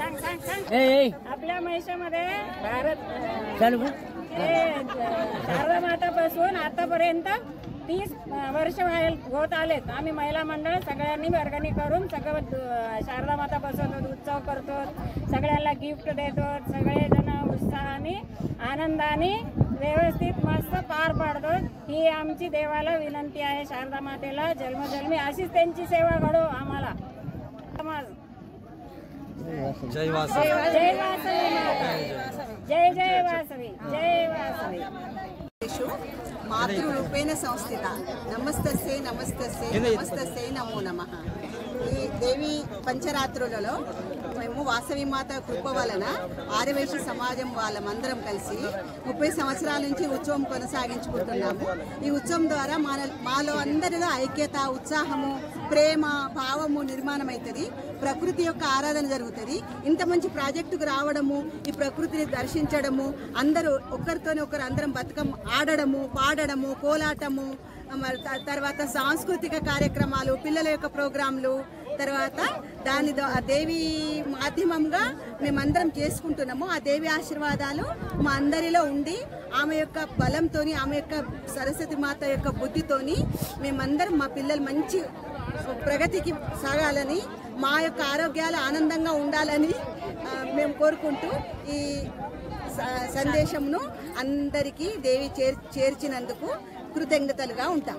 आपल्या महिषामध्ये भारत शारदा मातापासून आतापर्यंत 30 वर्ष होत आलेत। आम्ही महिला मंडळ सगळ्यांनी वर्गणी करून सगळं शारदा मातापासून उत्सव करतो, सगळ्यांना गिफ्ट देतो, सगळेजण उत्साहाने आनंदाने व्यवस्थित मस्त पार पाडतो। ही आमची देवाला विनंती आहे, शारदा मातेला जन्मजन्मी अशीच त्यांची सेवा घडो आम्हाला। जय वासवी, जय वासवी माता, जय जय वासवी, जय वासवी। मातृरूपेण संस्थिता नमस्तस्यै नमस्तस्यै नमस्तस्यै नमो नमः। ఈ దేవి పంచరాత్రులలో మేము వాసవి మాత కృప వలన ఆర్యవైశ్య సమాజం వాళ్ళమందరం కలిసి 30 సంవత్సరాల నుంచి ఉత్సవం కొనసాగించుకుంటున్నాము। ఈ ఉత్సవం ద్వారా మాలో అందరిలో ఐక్యత, ఉత్సాహము, ప్రేమ భావము నిర్మాణమవుతుంది। ప్రకృతి యొక్క ఆరాధన జరుగుతుంది। ఇంత మంచి ప్రాజెక్టుకు రావడము, ఈ ప్రకృతిని దర్శించడము, అందరూ ఒకరితోనే ఒకరు అందరం బతుకమ్మ ఆడడము, పాడడము, కోలాటము, తర్వాత సాంస్కృతిక కార్యక్రమాలు, పిల్లల యొక్క ప్రోగ్రాంలు, తర్వాత దాని దేవి మాధ్యమంగా మేమందరం చేసుకుంటున్నాము। ఆ దేవి ఆశీర్వాదాలు మా అందరిలో ఉండి ఆమె యొక్క బలంతోని, ఆమె యొక్క సరస్వతి మాత యొక్క బుద్ధితోని మేమందరం మా పిల్లలు మంచి ప్రగతికి సాగాలని, మా యొక్క ఆరోగ్యాలు ఆనందంగా ఉండాలని మేము కోరుకుంటూ ఈ సందేశమును అందరికీ దేవి చేర్చినందుకు కృతజ్ఞతలుగా ఉంటాం।